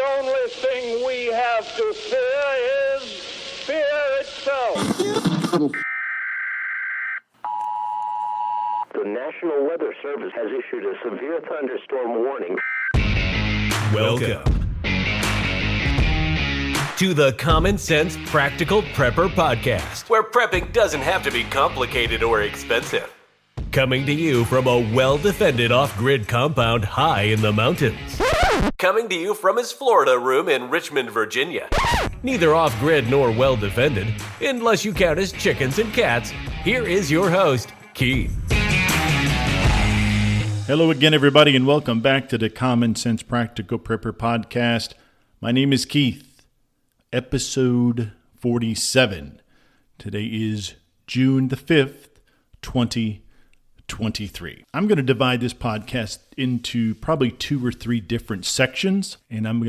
only thing we have to fear is fear itself. The National Weather Service has issued a severe thunderstorm warning. Welcome to the Common Sense Practical Prepper Podcast, where prepping doesn't have to be complicated or expensive. Coming to you from a well-defended off-grid compound high in the mountains. Coming to you from his Florida room in Richmond, Virginia. Neither off-grid nor well-defended, unless you count as chickens and cats. Here is your host, Keith. Hello again, everybody, and welcome back to the Common Sense Practical Prepper Podcast. My name is Keith. Episode 47. Today is June the 5th, 2023. I'm going to divide this podcast into probably 2 or 3 different sections, and I'm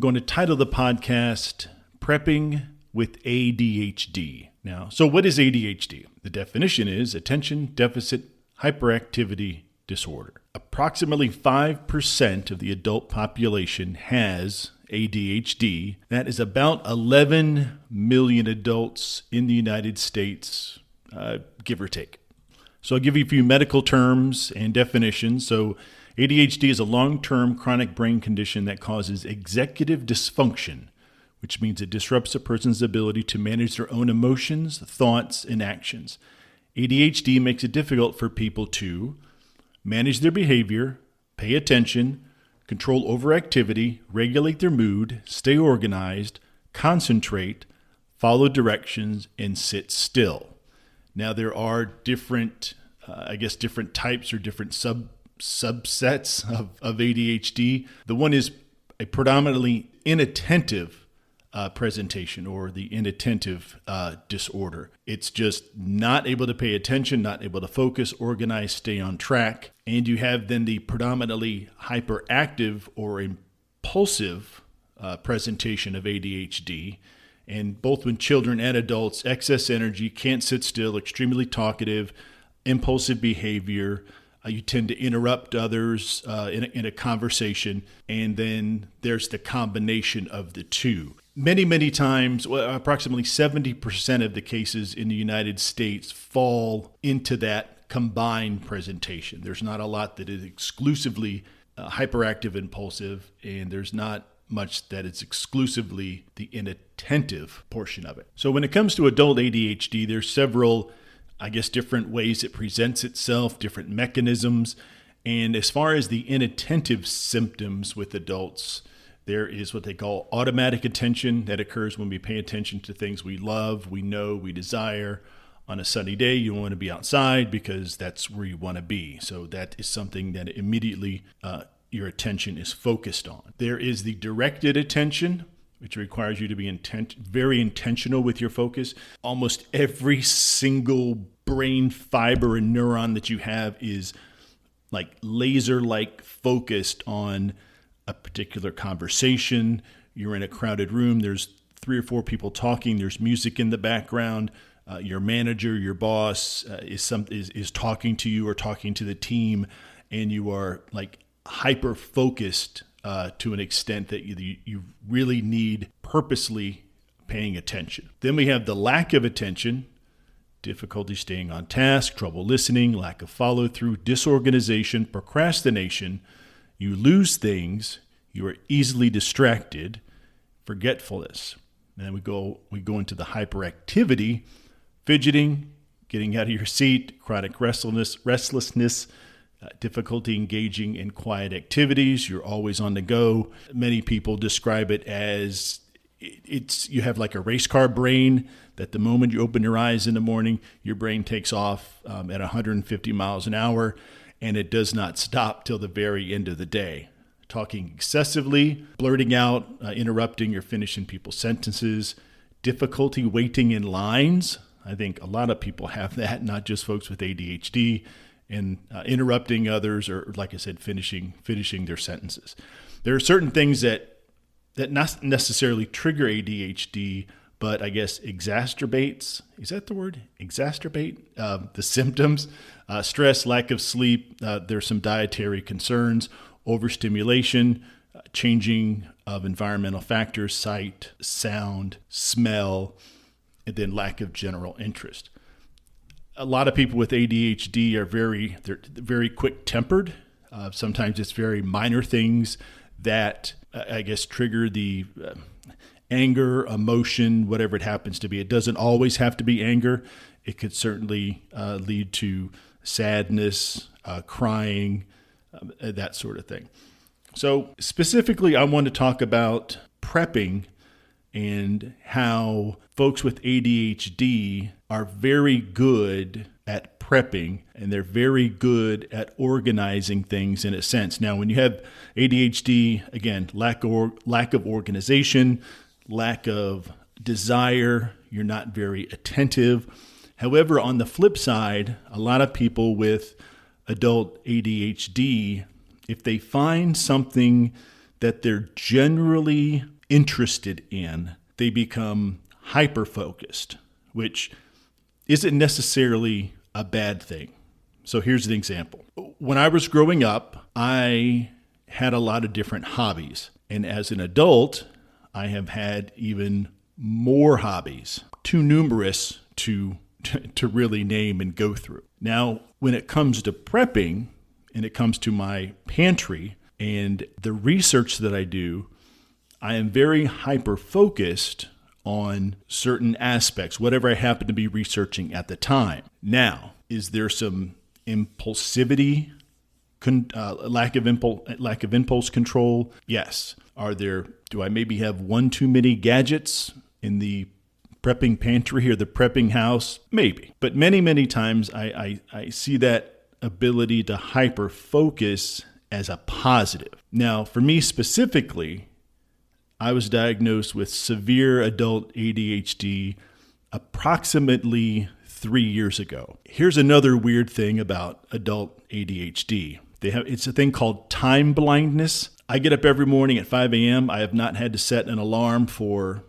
going to title the podcast Prepping with ADHD. Now, so what is ADHD? The definition is Attention Deficit Hyperactivity Disorder. Approximately 5% of the adult population has ADHD. That is about 11 million adults in the United States, give or take. So I'll give you a few medical terms and definitions. So ADHD is a long-term chronic brain condition that causes executive dysfunction, which means it disrupts a person's ability to manage their own emotions, thoughts, and actions. ADHD makes it difficult for people to manage their behavior, pay attention, control overactivity, regulate their mood, stay organized, concentrate, follow directions, and sit still. Now, there are different types or different subsets of ADHD. The one is a predominantly inattentive presentation, or the inattentive disorder. It's just not able to pay attention, not able to focus, organize, stay on track. And you have then the predominantly hyperactive or impulsive presentation of ADHD. And both when children and adults, excess energy, can't sit still, extremely talkative, impulsive behavior. You tend to interrupt others in a conversation. And then there's the combination of the two. Many times, approximately 70% of the cases in the United States fall into that combined presentation. There's not a lot that is exclusively hyperactive, impulsive, and there's not much that is exclusively the inattentive portion of it. So when it comes to adult ADHD, there's several, different ways it presents itself, different mechanisms. And as far as the inattentive symptoms with adults, there is what they call automatic attention that occurs when we pay attention to things we love, we know, we desire. On a sunny day, you want to be outside because that's where you want to be. So that is something that immediately your attention is focused on. There is the directed attention, which requires you to be very intentional with your focus. Almost every single brain fiber and neuron that you have is like laser-like focused on a particular conversation. You're in a crowded room. There's 3 or 4 people talking. There's music in the background. Your manager, your boss is talking to you or talking to the team, and you are like hyper focused to an extent that you really need purposely paying attention. Then we have the lack of attention, difficulty staying on task, trouble listening, lack of follow through, disorganization, procrastination. You lose things, you are easily distracted, forgetfulness. And then we go into the hyperactivity, fidgeting, getting out of your seat, chronic restlessness, difficulty engaging in quiet activities. You're always on the go. Many people describe it as you have like a race car brain, that the moment you open your eyes in the morning, your brain takes off at 150 miles an hour. And it does not stop till the very end of the day. Talking excessively, blurting out, interrupting or finishing people's sentences, difficulty waiting in lines. I think a lot of people have that, not just folks with ADHD, and interrupting others or, like I said, finishing their sentences. There are certain things that not necessarily trigger ADHD, but I guess exacerbates, is that the word? Exacerbate the symptoms. Stress, lack of sleep, there's some dietary concerns, overstimulation, changing of environmental factors, sight, sound, smell, and then lack of general interest. A lot of people with ADHD are they're very quick-tempered. Sometimes it's very minor things that, I guess, trigger the anger, emotion, whatever it happens to be. It doesn't always have to be anger. It could certainly lead to sadness, crying, that sort of thing. So specifically, I want to talk about prepping and how folks with ADHD are very good at prepping, and they're very good at organizing things in a sense. Now, when you have ADHD, again, lack of organization, lack of desire, you're not very attentive. However, on the flip side, a lot of people with adult ADHD, if they find something that they're generally interested in, they become hyperfocused, which isn't necessarily a bad thing. So here's an example. When I was growing up, I had a lot of different hobbies. And as an adult, I have had even more hobbies, too numerous to really name and go through. Now, when it comes to prepping and it comes to my pantry and the research that I do, I am very hyper-focused on certain aspects, whatever I happen to be researching at the time. Now, is there some impulsivity, lack of impulse control? Yes. Do I maybe have one too many gadgets in the prepping pantry or the prepping house? Maybe. But many, many times I see that ability to hyper-focus as a positive. Now, for me specifically, I was diagnosed with severe adult ADHD approximately 3 years ago. Here's another weird thing about adult ADHD. It's a thing called time blindness. I get up every morning at 5 a.m. I have not had to set an alarm for,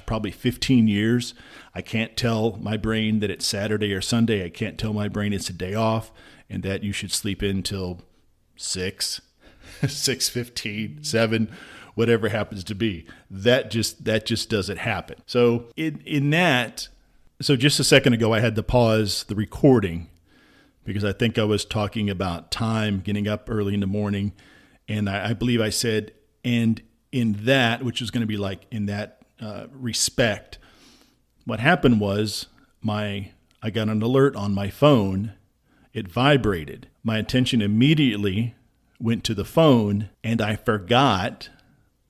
probably 15 years. I can't tell my brain that it's Saturday or Sunday. I can't tell my brain it's a day off and that you should sleep in till 6, 6:15, 7, whatever happens to be. That just doesn't happen. So so just a second ago, I had to pause the recording because I think I was talking about time, getting up early in the morning. And I believe I said, and in that, which was going to be like in that respect, what happened was I got an alert on my phone. It vibrated. My attention immediately went to the phone and I forgot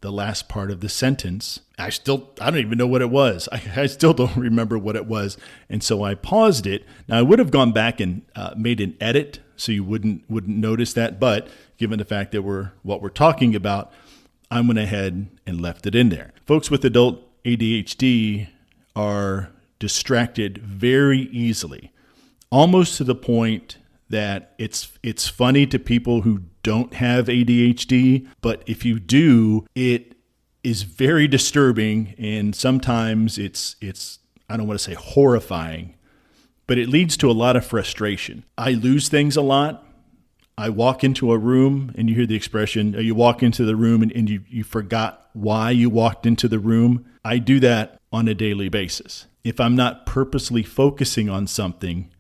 the last part of the sentence. I don't even know what it was. I still don't remember what it was. And so I paused it. Now I would have gone back and made an edit so you wouldn't notice that. But given the fact that what we're talking about, I went ahead and left it in there. Folks with adult ADHD are distracted very easily, almost to the point that it's funny to people who don't have ADHD, but if you do, it is very disturbing, and sometimes it's I don't want to say horrifying, but it leads to a lot of frustration. I lose things a lot. I walk into a room, and you hear the expression, you walk into the room and you forgot why you walked into the room. I do that on a daily basis. If I'm not purposely focusing on something,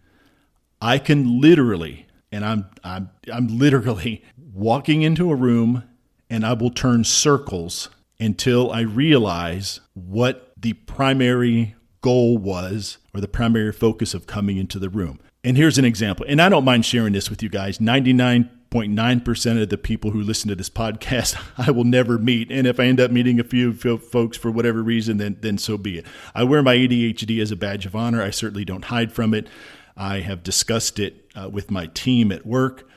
I can literally, and I'm literally walking into a room and I will turn circles until I realize what the primary goal was or the primary focus of coming into the room. And here's an example, and I don't mind sharing this with you guys. 99.9% of the people who listen to this podcast, I will never meet. And if I end up meeting a few folks for whatever reason, then so be it. I wear my ADHD as a badge of honor. I certainly don't hide from it. I have discussed it with my team at work.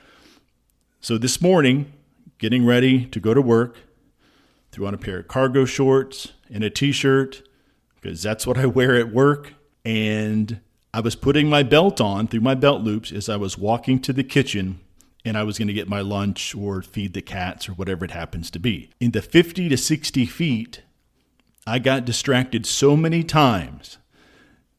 So this morning, getting ready to go to work, threw on a pair of cargo shorts and a t-shirt because that's what I wear at work. And I was putting my belt on through my belt loops as I was walking to the kitchen, and I was going to get my lunch or feed the cats or whatever it happens to be. In the 50 to 60 feet, I got distracted so many times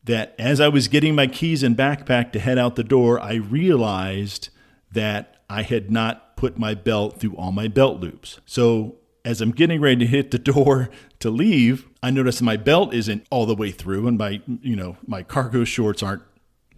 that as I was getting my keys and backpack to head out the door, I realized that I had not put my belt through all my belt loops. So as I'm getting ready to hit the door to leave, I notice my belt isn't all the way through and my cargo shorts aren't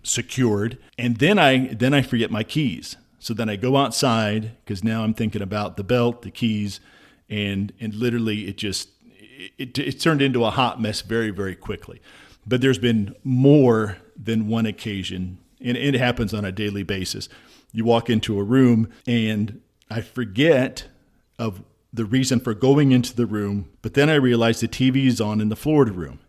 secured. And then I forget my keys. So then I go outside because now I'm thinking about the belt, the keys, and literally it turned into a hot mess very, very quickly. But there's been more than one occasion, and it happens on a daily basis. You walk into a room and I forget of the reason for going into the room, but then I realize the TV is on in the Florida room.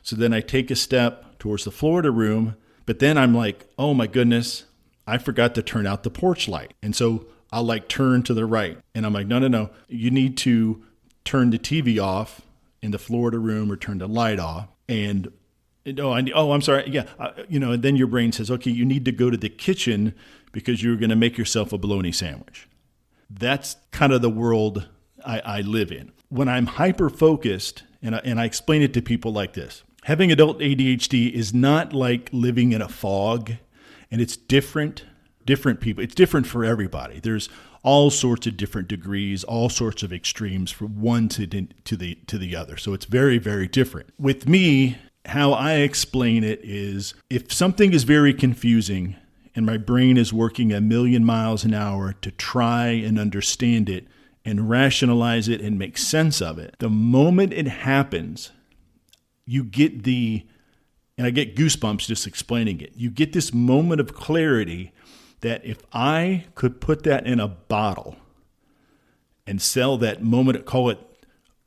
So then I take a step towards the Florida room, but then I'm like, oh my goodness, I forgot to turn out the porch light. And so I'll turn to the right. And I'm like, no, you need to turn the TV off in the Florida room or turn the light off. And I'm sorry. Yeah. And then your brain says, okay, you need to go to the kitchen because you're going to make yourself a bologna sandwich. That's kind of the world I live in. When I'm hyper-focused, and I explain it to people like this, having adult ADHD is not like living in a fog, and it's different people. It's different for everybody. There's all sorts of different degrees, all sorts of extremes from one to the other. So it's very, very different. With me, how I explain it is if something is very confusing and my brain is working a million miles an hour to try and understand it and rationalize it and make sense of it, the moment it happens, you get and I get goosebumps just explaining it. You get this moment of clarity that if I could put that in a bottle and sell that moment, call it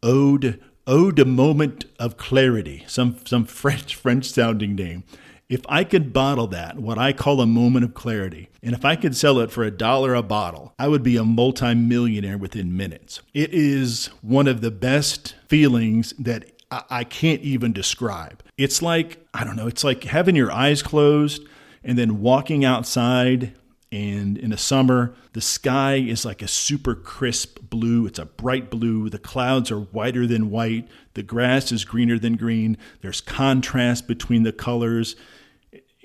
ode a moment of clarity, some French sounding name. If I could bottle that, what I call a moment of clarity, and if I could sell it for $1 a bottle, I would be a multimillionaire within minutes. It is one of the best feelings that I can't even describe. It's like, it's like having your eyes closed and then walking outside, and in the summer, the sky is like a super crisp blue. It's a bright blue. The clouds are whiter than white. The grass is greener than green. There's contrast between the colors.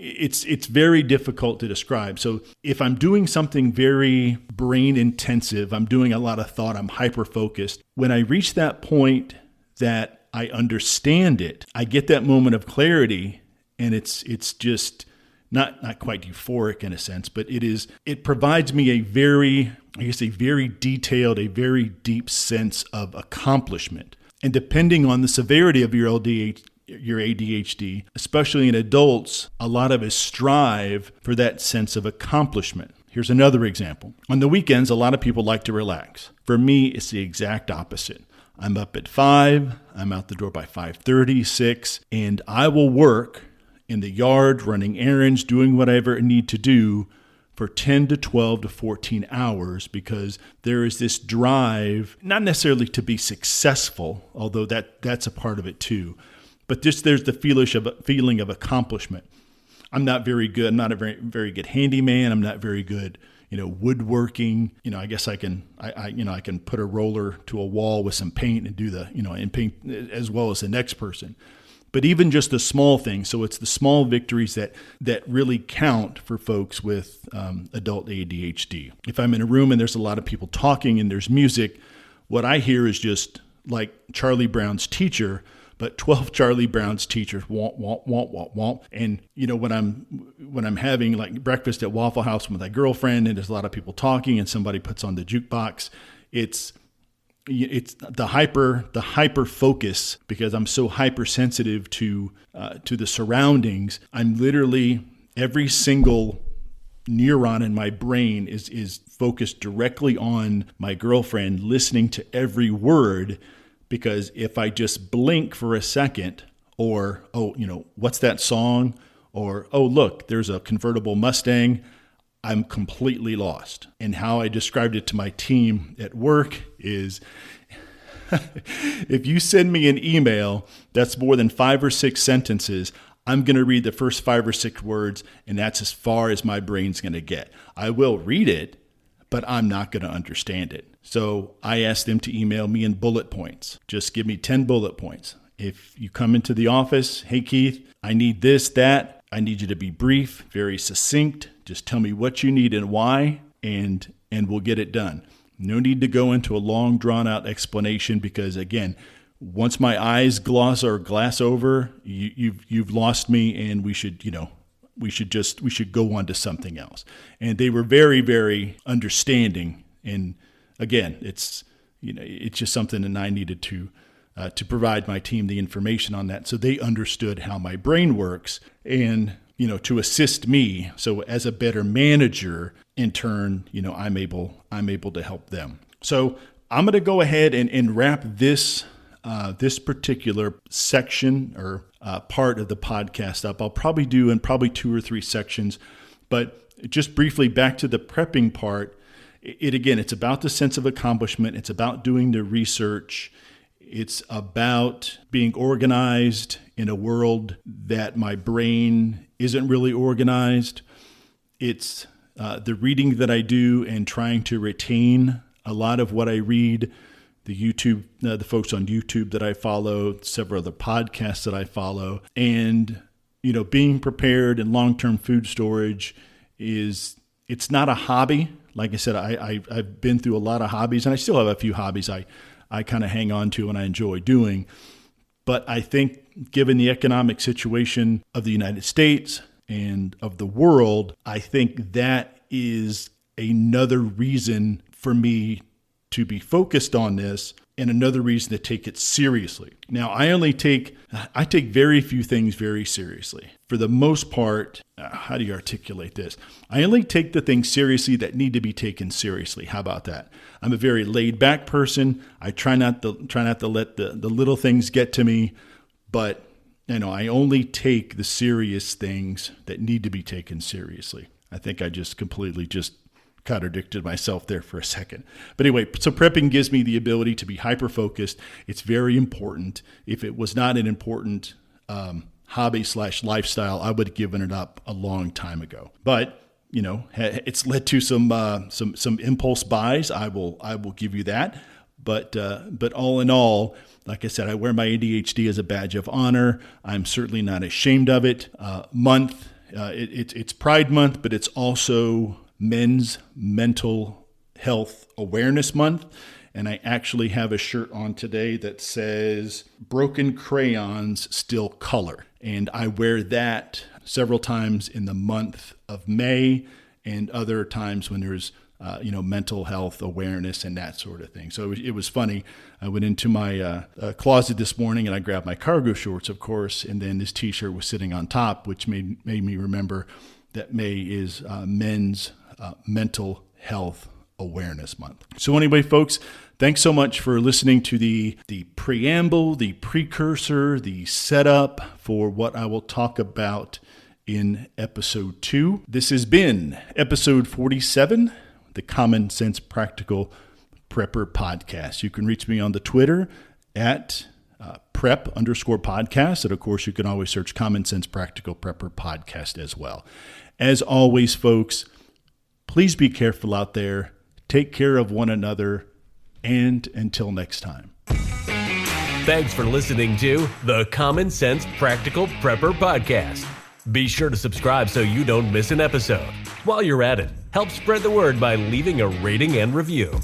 It's very difficult to describe. So if I'm doing something very brain intensive, I'm doing a lot of thought, I'm hyper focused. When I reach that point that I understand it, I get that moment of clarity, and it's just not quite euphoric in a sense, but it provides me a very detailed, a very deep sense of accomplishment. And depending on the severity of your ADHD, especially in adults, a lot of us strive for that sense of accomplishment. Here's another example. On the weekends, a lot of people like to relax. For me, it's the exact opposite. I'm up at 5, I'm out the door by 5:30, 6, and I will work in the yard, running errands, doing whatever I need to do for 10 to 12 to 14 hours because there is this drive, not necessarily to be successful, although that's a part of it too, but just there's the feeling of accomplishment. I'm not very good. I'm not a very, very good handyman. I'm not very good, woodworking. I guess I can put a roller to a wall with some paint and do and paint as well as the next person. But even just the small things, so it's the small victories that really count for folks with adult ADHD. If I'm in a room and there's a lot of people talking and there's music, what I hear is just like Charlie Brown's teacher, but 12 Charlie Brown's teachers, womp, womp, womp, womp, womp. And, when I'm having like breakfast at Waffle House with my girlfriend and there's a lot of people talking and somebody puts on the jukebox, it's the hyper focus because I'm so hypersensitive to the surroundings. I'm literally every single neuron in my brain is focused directly on my girlfriend, listening to every word, because if I just blink for a second or, what's that song? Or, oh, look, there's a convertible Mustang, I'm completely lost. And how I described it to my team at work is if you send me an email that's more than 5 or 6 sentences, I'm going to read the first 5 or 6 words, and that's as far as my brain's going to get. I will read it, but I'm not going to understand it. So I asked them to email me in bullet points. Just give me 10 bullet points. If you come into the office, hey, Keith, I need this, that. I need you to be brief, very succinct. Just tell me what you need and why, and we'll get it done. No need to go into a long, drawn-out explanation because, again, once my eyes gloss over, you've lost me, and we should go on to something else. And they were very, very understanding. And again, it's just something that I needed to provide my team the information on that, so they understood how my brain works, and to assist me. So as a better manager, in turn, I'm able to help them. So I'm going to go ahead and wrap this particular section or part of the podcast up. I'll probably do in 2 or 3 sections, but just briefly back to the prepping part. It's about the sense of accomplishment. It's about doing the research. It's about being organized in a world that my brain isn't really organized. It's the reading that I do and trying to retain a lot of what I read. The folks on YouTube that I follow, several other podcasts that I follow, and being prepared in long-term food storage it's not a hobby. Like I said, I've been through a lot of hobbies, and I still have a few hobbies I kind of hang on to and I enjoy doing. But I think given the economic situation of the United States and of the world, I think that is another reason for me to be focused on this and another reason to take it seriously. Now, I take very few things very seriously. For the most part, how do you articulate this? I only take the things seriously that need to be taken seriously. How about that? I'm a very laid back person. I try not to let the little things get to me, but I only take the serious things that need to be taken seriously. I think I just completely contradicted myself there for a second. But anyway, so prepping gives me the ability to be hyper-focused. It's very important. If it was not an important hobby/lifestyle, I would have given it up a long time ago. But it's led to some impulse buys. I will give you that. But all in all, like I said, I wear my ADHD as a badge of honor. I'm certainly not ashamed of it. It's Pride Month, but it's also Men's Mental Health Awareness Month. And I actually have a shirt on today that says, "Broken crayons still color." And I wear that several times in the month of May and other times when there's mental health awareness and that sort of thing. So it was funny. I went into my closet this morning and I grabbed my cargo shorts, of course, and then this T-shirt was sitting on top, which made me remember that May is Men's Mental Health Awareness Month. So anyway, folks, thanks so much for listening to the preamble, the precursor, the setup for what I will talk about in episode 2. This has been episode 47, the Common Sense Practical Prepper Podcast. You can reach me on the Twitter at prep_podcast. And of course, you can always search Common Sense Practical Prepper Podcast as well. As always, folks, please be careful out there. Take care of one another. And until next time. Thanks for listening to the Common Sense Practical Prepper Podcast. Be sure to subscribe so you don't miss an episode. While you're at it, help spread the word by leaving a rating and review.